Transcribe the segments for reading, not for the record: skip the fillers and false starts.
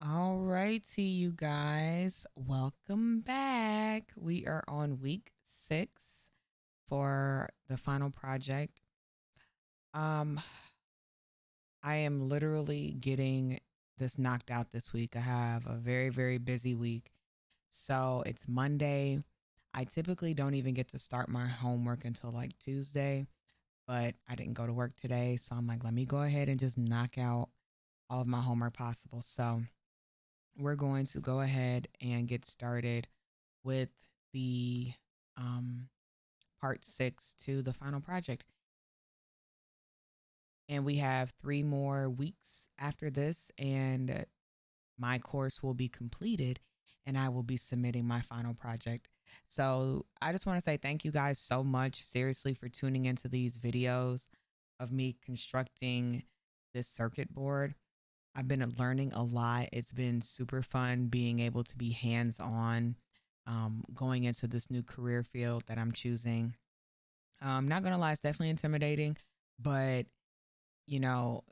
All righty, you guys, welcome back. We are on week 6 for the final project. Um, I am literally getting this knocked out this week. I have a very, very busy week. So it's Monday. I typically don't even get to start my homework until like Tuesday, but I didn't go to work today. So I'm like, let me go ahead and just knock out all of my homework possible. So we're going to go ahead and get started with the um, part 6 to the final project. And we have 3 more weeks after this, and my course will be completed, and I will be submitting my final project. So I just want to say thank you guys so much, seriously, for tuning into these videos of me constructing this circuit board. I've been learning a lot. It's been super fun being able to be hands on, going into this new career field that I'm choosing. Not gonna lie, it's definitely intimidating, but you know,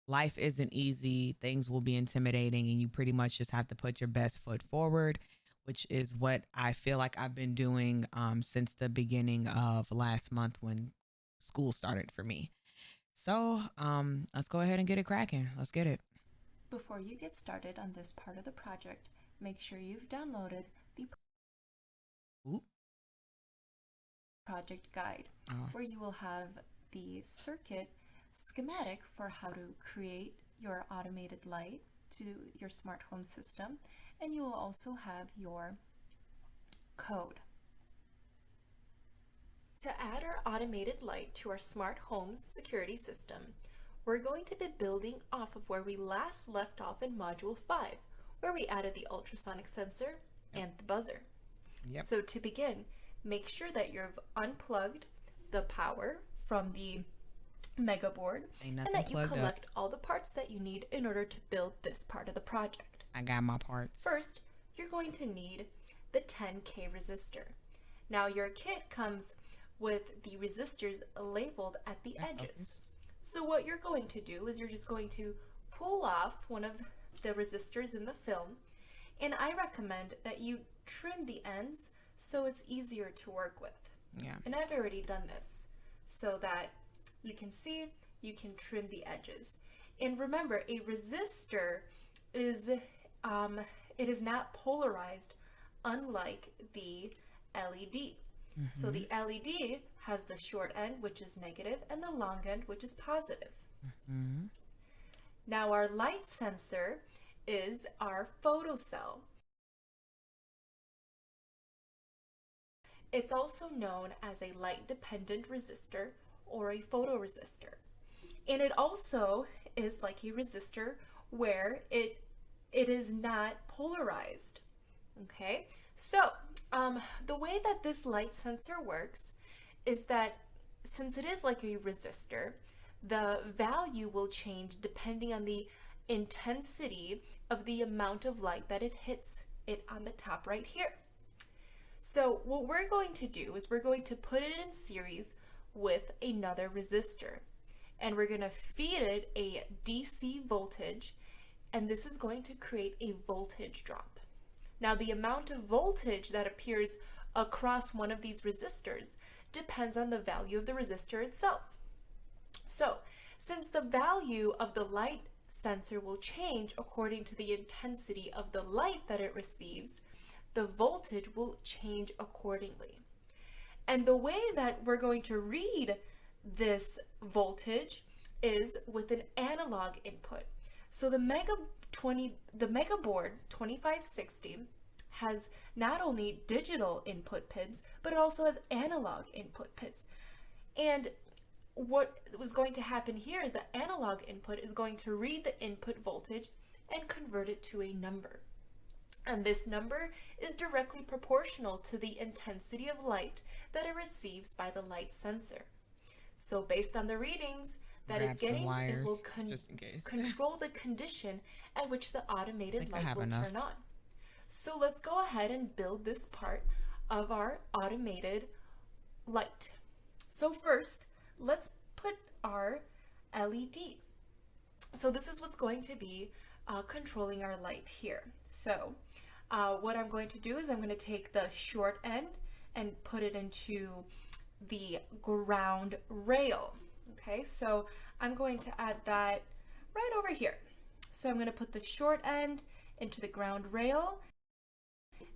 life isn't easy. Things will be intimidating, and you pretty much just have to put your best foot forward, which is what I feel like I've been doing since the beginning of last month when school started for me. So let's go ahead and get it cracking. Let's get it. Before you get started on this part of the project, make sure you've downloaded the Ooh. project guide, Oh. where you will have the circuit schematic for how to create your automated light to your smart home system, and you will also have your code. To add our automated light to our smart home security system, we're going to be building off of where we last left off in Module 5, where we added the ultrasonic sensor Yep. and the buzzer. Yep. So to begin, make sure that you've unplugged the power from the mega board Ain't and nothing that you plugged up. collect all the parts that you need in order to build this part of the project. I got my parts. First, you're going to need the 10K resistor. Now your kit comes with the resistors labeled at the That edges. focus. So what you're going to do is you're just going to pull off one of the resistors in the film, and I recommend that you trim the ends so it's easier to work with. Yeah. And I've already done this so that you can see, you can trim the edges. And remember, a resistor is it is not polarized, unlike the LED. So Mm-hmm. the LED has the short end, which is negative, and the long end, which is positive. Mm-hmm. Now our light sensor is our photocell. It's also known as a light-dependent resistor or a photoresistor. And it also is like a resistor where it is not polarized. Okay, so the way that this light sensor works is that since it is like a resistor, the value will change depending on the intensity of the amount of light that it hits it on the top right here. So what we're going to do is we're going to put it in series with another resistor, and we're going to feed it a DC voltage, and this is going to create a voltage drop. Now the amount of voltage that appears across one of these resistors depends on the value of the resistor itself. So since the value of the light sensor will change according to the intensity of the light that it receives, the voltage will change accordingly. And the way that we're going to read this voltage is with an analog input. So the Mega Board 2560 has not only digital input pins, but it also has analog input pins. And what was going to happen here is the analog input is going to read the input voltage and convert it to a number. And this number is directly proportional to the intensity of light that it receives by the light sensor. So based on the readings that it's Grab some getting, it will wires just in case. control the condition at which the I automated think I light have will enough. turn on. So let's go ahead and build this part of our automated light. So first, let's put our LED. So this is what's going to be controlling our light here. So what I'm going to do is I'm going to take the short end and put it into the ground rail. Okay, so I'm going to add that right over here. So I'm going to put the short end into the ground rail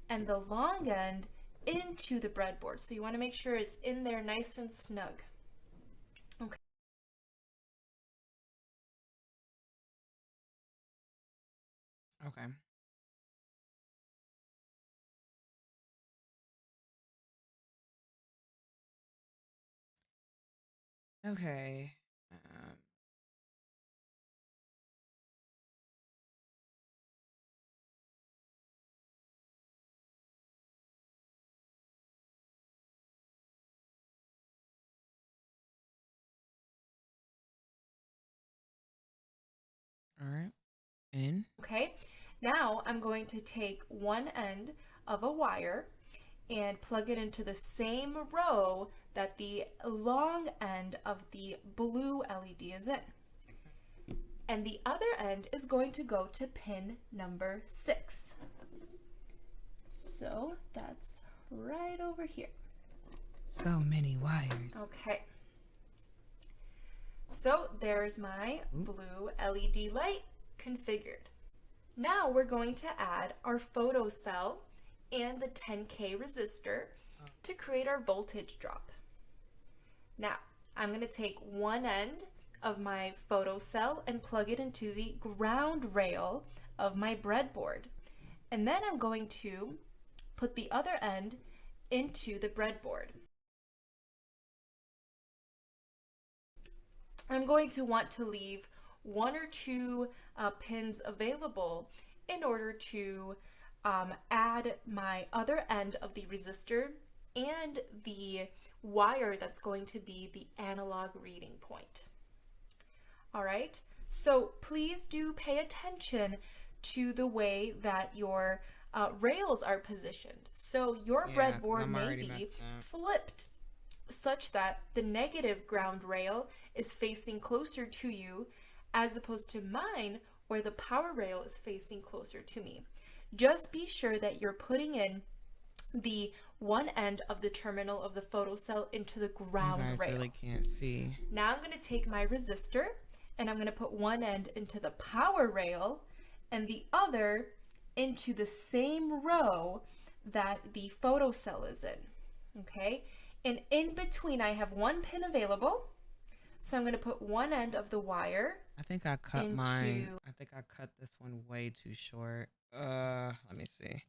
and the long end into the breadboard. So you want to make sure it's in there nice and snug. Okay. Okay. Okay. All right. In. Okay, now I'm going to take one end of a wire and plug it into the same row that the long end of the blue LED is in. And the other end is going to go to pin number 6. So that's right over here. So many wires. Okay. So there's my blue LED light configured. Now we're going to add our photo cell and the 10K resistor to create our voltage drop. Now I'm going to take one end of my photo cell and plug it into the ground rail of my breadboard. And then I'm going to put the other end into the breadboard. I'm going to want to leave one or two pins available in order to add my other end of the resistor and the wire that's going to be the analog reading point. All right, so please do pay attention to the way that your rails are positioned. So your breadboard may be flipped such that the negative ground rail is facing closer to you as opposed to mine where the power rail is facing closer to me. Just be sure that you're putting in the one end of the terminal of the photo cell into the ground rail. You guys really can't see. Now I'm going to take my resistor and I'm going to put one end into the power rail and the other into the same row that the photo cell is in. Okay, and in between I have one pin available, so I'm going to put one end of the wire. I think I cut mine. I think I cut this one way too short. Let me see.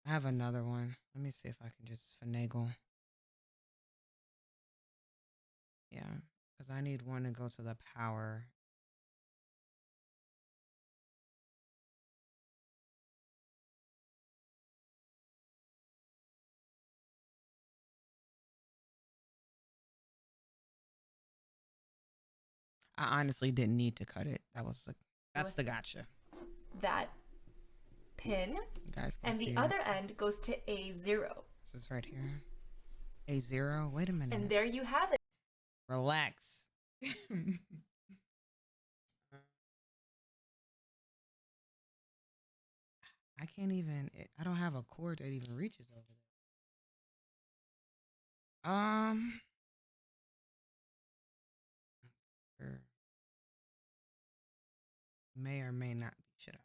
I have another one. Let me see if I can just finagle. Yeah, because I need one to go to the power. I honestly didn't need to cut it. That's the gotcha. That pin, You guys can and see the other end goes to A0. This is right here. A0. Wait a minute. And there you have it. Relax. I can't even. I don't have a cord that even reaches over there. Or may or may not be. Should I?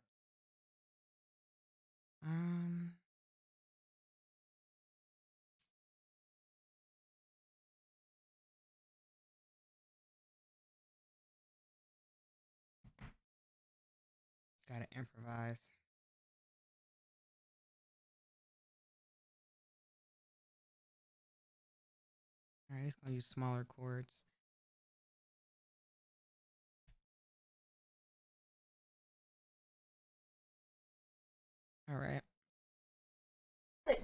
Gotta improvise. All right, it's gonna use smaller cords. All right.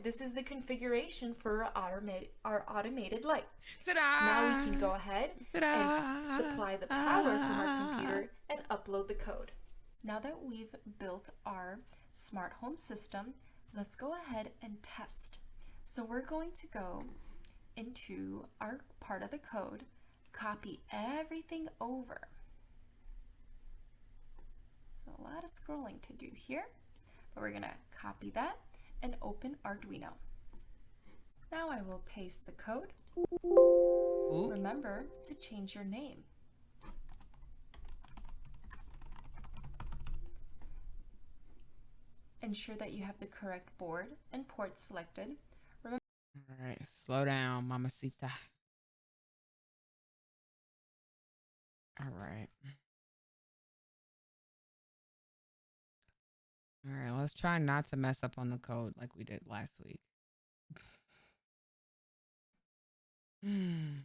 This is the configuration for our automated light. Ta-da! Now we can go ahead Ta-da! and supply the power from our computer and upload the code. Now that we've built our smart home system, let's go ahead and test. So we're going to go into our part of the code, copy everything over. So a lot of scrolling to do here, but we're gonna copy that and open Arduino. Now I will paste the code. Ooh. Remember to change your name. Ensure that you have the correct board and port selected. All right, slow down, mamacita. All right. All right, let's try not to mess up on the code like we did last week. Mm.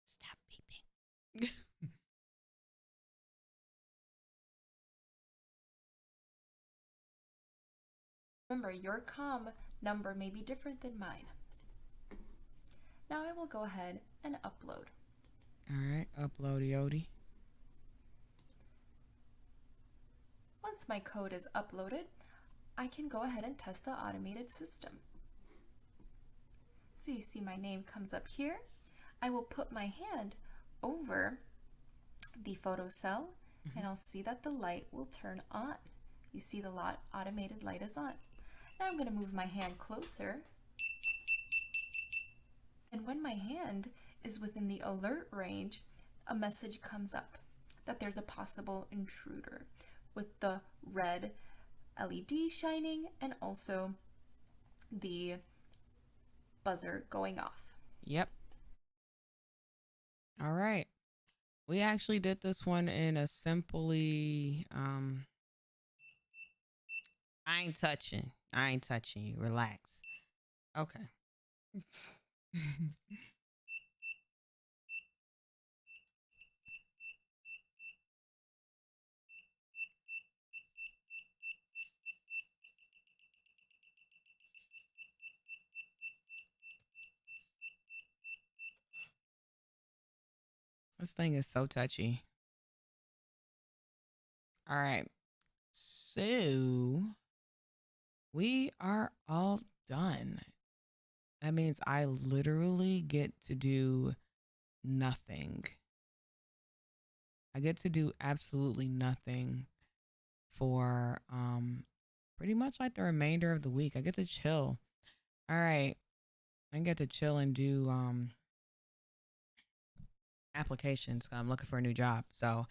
Stop beeping. Remember, your COM number may be different than mine. Now I will go ahead and upload. All right, upload Yodi. Once my code is uploaded, I can go ahead and test the automated system. So you see my name comes up here. I will put my hand over the photo cell and I'll see that the light will turn on. You see the automated light is on. Now I'm going to move my hand closer. And when my hand is within the alert range, a message comes up that there's a possible intruder with the red LED shining and also the buzzer going off. Yep. All right. We actually did this one in a simply I ain't touching you. Relax. Okay. This thing is so touchy. All right. So we are all done. That means I literally get to do nothing. I get to do absolutely nothing for pretty much like the remainder of the week. I get to chill. All right. I get to chill and do applications. I'm looking for a new job. So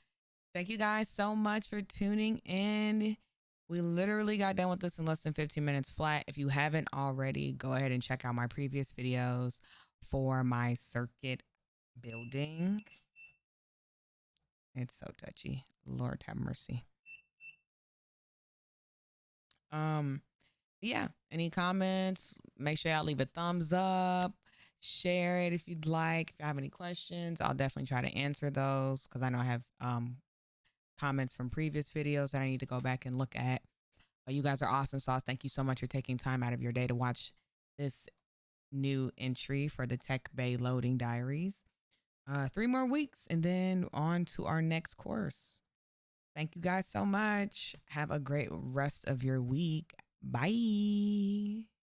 thank you guys so much for tuning in. We literally got done with this in less than 15 minutes flat. If you haven't already, go ahead and check out my previous videos for my circuit building. It's so touchy. Lord have mercy. Yeah, any comments, make sure y'all leave a thumbs up, share it if you'd like. If you have any questions, I'll definitely try to answer those because I know I have comments from previous videos that I need to go back and look at. But you guys are awesome sauce. Thank you so much for taking time out of your day to watch this new entry for the TechBaeLoading Diaries. 3 more weeks and then on to our next course. Thank you guys so much. Have a great rest of your week. Bye.